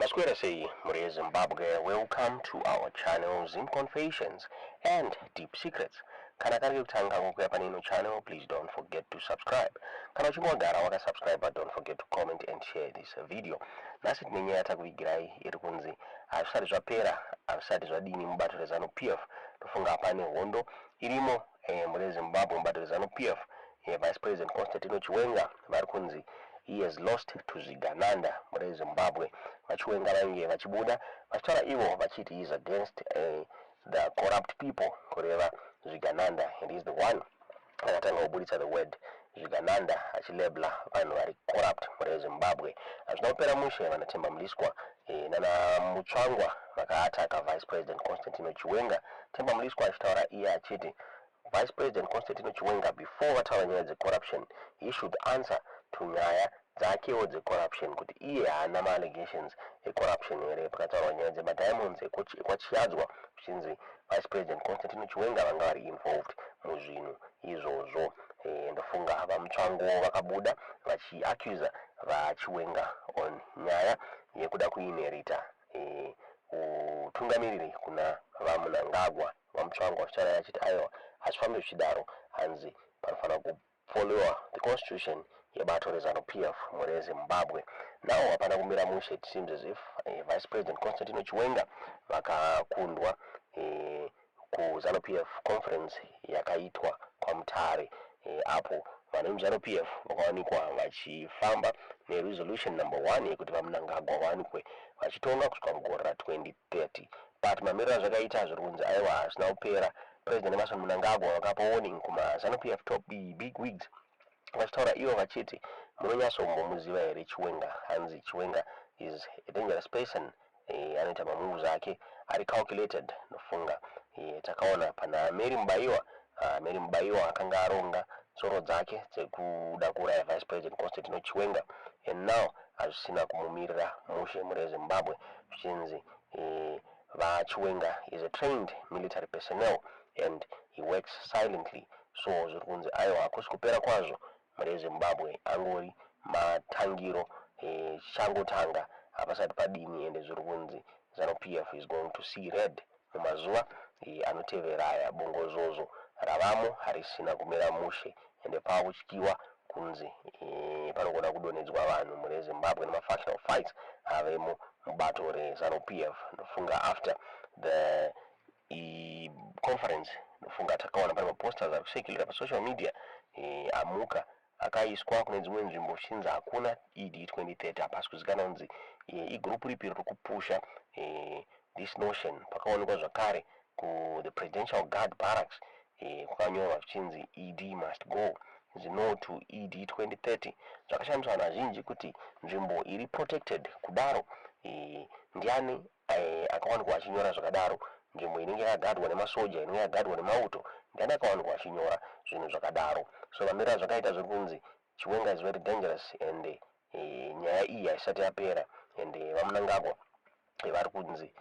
Masquera say, Mure Zimbabwe, welcome to our channel Zim Confessions and Deep Secrets. Kana kari kutanga kukwea panino channel, please don't forget to subscribe. Kana uchimogara waka subscribe, but don't forget to comment and share this video. Nasi tinenye yata kuigirai iri kunzi avisati zvapera, avisati zvadini mubatiro zanu PF tofunga pane hondo irimo Mure Zimbabwe mubatiro zanu PF Vice President Constantino Chiwenga vari kunzi he has lost to Zigananda Mure Zimbabwe. Vachiwenga vange vachibuda vachitaura ivo vachiti he is against the corrupt people kureva Zigananda, and he is the one akatanga kubuditsa the word Zigananda achilebla vanhu vari corrupt Mure Zimbabwe. Hazvina kupera mushe vanatemba muliswa nana mutsvangwa vakaataka Vice President Constantino Chiwenga. Temba muliswa achitaura iye achiti Vice President Constantino Chiwenga, before vataura nyaya dzecorruption, he should answer to nyaya dzakewo dzecorruption, kuti iye haana ma-allegations ecorruption here. Pakataurwa nyaya dzemadiamonds ekwachiadzwa zvichinzi Vice President Constantino Chiwenga vanga vari involved muzvinhu izvozvo. Ndofunga vamutsvango vakabuda vachiaccusa vachiwenga on nyaya yekuda kuinherita utungamiriri kuna vamunangagwa. Vamutsvango vachitaura yachiti aiwa hazvifambi zvichidaro, hanzi panofanira kufollowa the constitution yebato rezanu PF Mure Zimbabwe. Nawo hapana kumira mushe. It seems as if Vice President Constantino Chiwenga vakakundwa kuzanu PF conference yakaitwa kwaMutare, apo vanhu vemuzanu PF vakawanikwa vachifamba neresolution number 1 yekuti vamunangagwa vawanikwe vachitonga kusvika mugore ra2030. But mamiriro azvakaita zviri kunzi aiwa hazvina kupera. President Emmerson Mnangagwa vakapa warning kumazanu PF top big wigs vachitaura ivo vachiti munonyatsomuziva here Chiwenga, hanzi Chiwenga is a dangerous person, anoita mamoves ake ari calculated. Nofunga takaona pana Mary Mubaiwa akanga aronga tsoro dzake dzekuda kuuraya Vice President Constantino Chiwenga, and now hazvisina kumumirira mushe Mure Zimbabwe zvichinzi Chiwenga is a trained military personnel and he works silently. So zviri kunzi aiwa hakusi kupera kwazvo Mure Zimbabwe angori matangiro changotanga hapasati padini, ende zviri kunzi zanu PF is going to see red mumazuva anotevera aya. Bongozozo ravamo harisina kumira mushe, ende pavutyiwa kunzi panogona kudonhedzwa vanhu Mure Zimbabwe nemafactional fights avemo mubato rezanu PF. Ndofunga after the conference, ndofunga takaona pane maposters ari kusekilira pasocial media amuka akaiswa kune dzimwe nzvimbo zvichinzi hakuna ED 2030 hapasi kuzikanwa kunzi igrupu ripi riri kupusha this notion. Pakaonekwa zvakare ku the presidential guard barracks kwakanyorwa zvichinzi ED must go, no to ED 2030. Zvakashandiswa nazhinji kuti nzvimbo iri protected kudaro ndiani akawanikwa achinyora zvakadaro. Nzvimbo inenge yakagadwa nemasoja, inenge yakagadwa nemauto, ndiani akawanikwa achinyora zvinhu zvakadaro. So mamiriro zvakaita zviri kunzi Chiwenga is very dangerous, and nyaya iyi haisati yapera, and vamunangagwa vari kunzi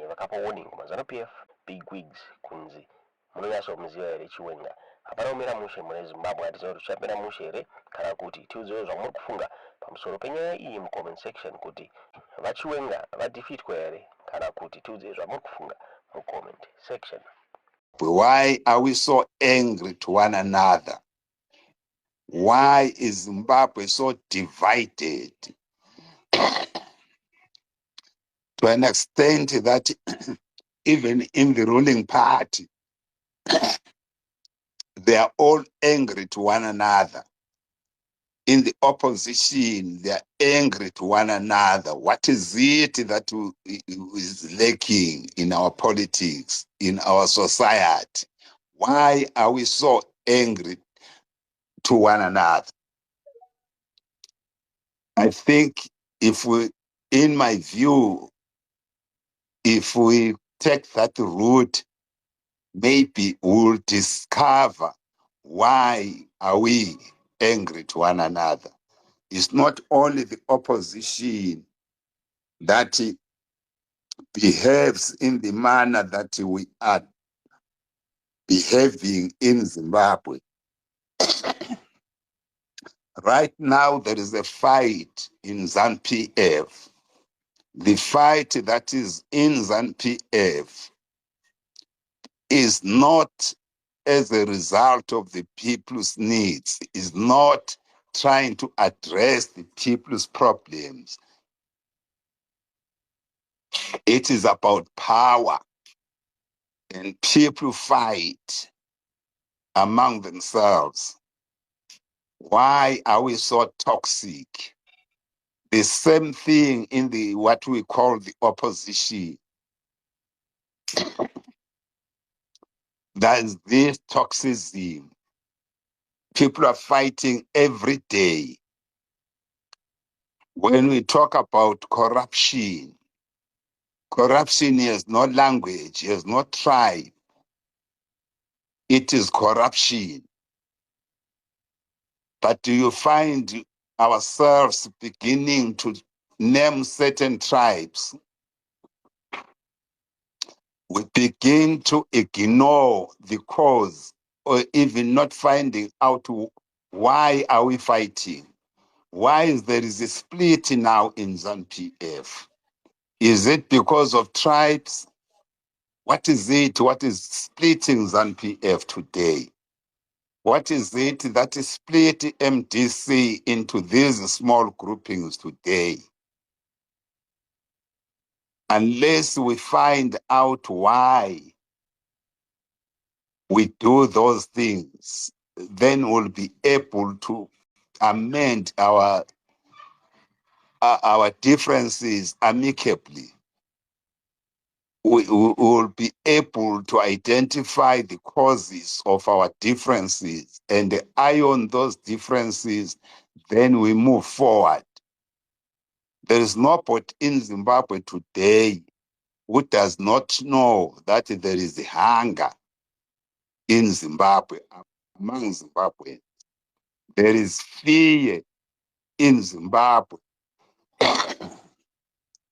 vakapa warning kumazanu PF big wigs kunzi munonyatsomuziva here Chiwenga. Hapana kumira mushe Mure Zimbabwe. Hatiziva kuti tichapera mushe here kana kuti tiudziwe zvamuri kufunga pamusoro penyaya iyi mucomment section, kuti vachiwenga vadefeatwe here kana kuti tiudziwe zvamuri kufunga mucomment section. Why are we so angry to one another? Why is Zimbabwe so divided to an extent that even in the ruling party, they are all angry to one another? In the opposition, they are angry to one another. What is it that is lacking in our politics, in our society? Why are we so angry to one another? I think in my view, if we take that route, maybe we'll discover why are we angry to one another. It's not only the opposition that behaves in the manner that we are behaving in Zimbabwe. Right now, there is a fight in ZANU-PF The fight that is in ZANU-PF is not as a result of the people's needs, is not trying to address the people's problems. It is about power, and people fight among themselves. Why are we so toxic? The same thing in the what we call the opposition. There's this toxicity. People are fighting every day. When we talk about corruption, corruption has no language, has no tribe. It is corruption. But do you find ourselves beginning to name certain tribes? We begin to ignore the cause or even not finding out why are we fighting? Why is there is a split now in ZANU-PF? Is it because of tribes? What is it? What is splitting ZANU-PF today? What is it that is split MDC into these small groupings today? Unless we find out why we do those things, then we'll be able to amend our differences amicably. We will be able to identify the causes of our differences and iron those differences, then we move forward. There is nobody in Zimbabwe today who does not know that there is hunger in Zimbabwe, among Zimbabweans. There is fear in Zimbabwe.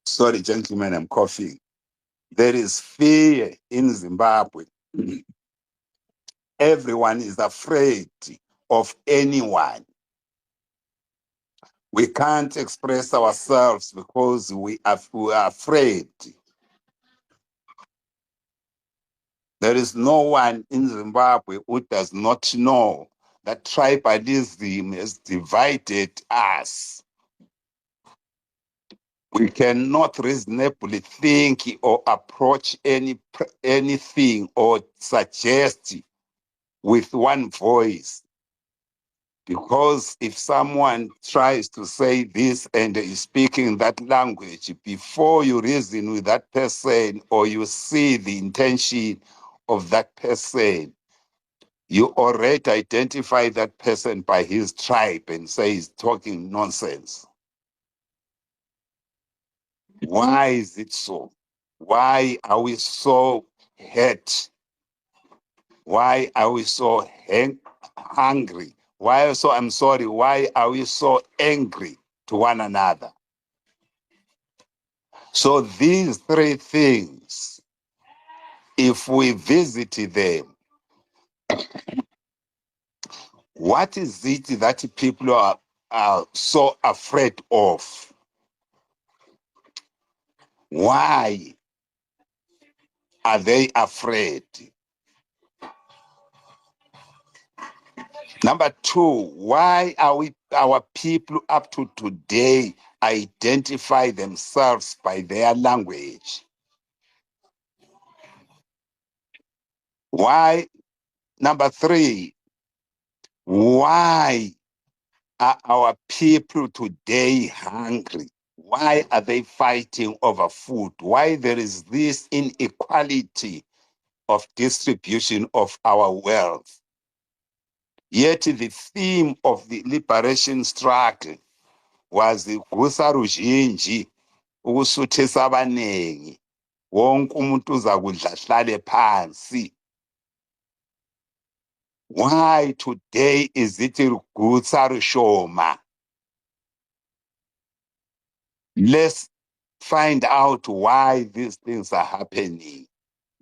Sorry, gentlemen, I'm coughing. There is fear in Zimbabwe. Everyone is afraid of anyone. We can't express ourselves because we are afraid. There is no one in Zimbabwe who does not know that tribalism has divided us. We cannot reasonably think or approach anything or suggest with one voice. Because if someone tries to say this and is speaking that language, before you reason with that person or you see the intention of that person, you already identify that person by his tribe and say he's talking nonsense. Why is it so? Why are we so hurt? Why are we so hungry? Why are we so angry to one another? So these three things, if we visit them, what is it that people are so afraid of? Why are they afraid? Number two, why are our people up to today identify themselves by their language? Why? Number three, why are our people today hungry? Why are they fighting over food? Why there is this inequality of distribution of our wealth? Yet the theme of the liberation struggle was gusa ruzhinji ukusuthisa abanengi, wonke umuntu uza kudla ahlale phansi. Why today is it gusa rushoma? Let's find out why these things are happening.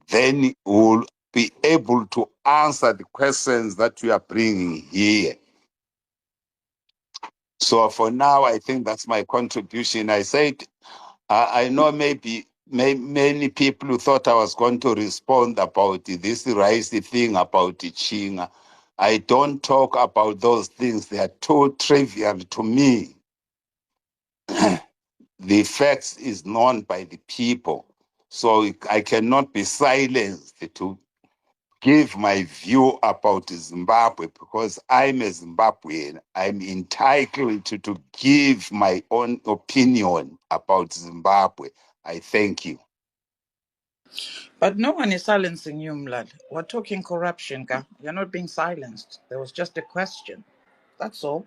Then we'll be able to answer the questions that we are bringing here. So for now, I think that's my contribution. I said I know maybe many people who thought I was going to respond about this rice thing about Chinga. I don't talk about those things. They are too trivial to me. The facts is known by the people. So I cannot be silenced to give my view about Zimbabwe because I'm a Zimbabwean. I'm entitled to give my own opinion about Zimbabwe. I thank you. But no one is silencing you, Mlad. We're talking corruption, Ka. You're not being silenced. There was just a question. That's all.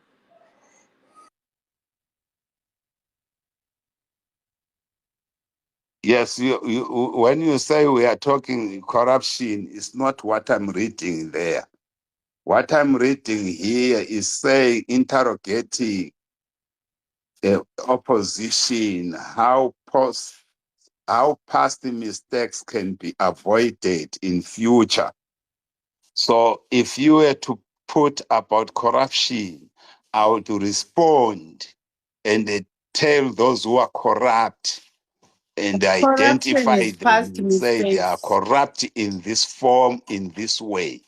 Yes, when you say we are talking corruption, it's not what I'm reading there. What I'm reading here is saying, interrogating the opposition, how past mistakes can be avoided in future. So if you were to put about corruption, I would respond and tell those who are corrupt and Corruption identify is them past and say they are mistakes. corrupt in this form, in this way.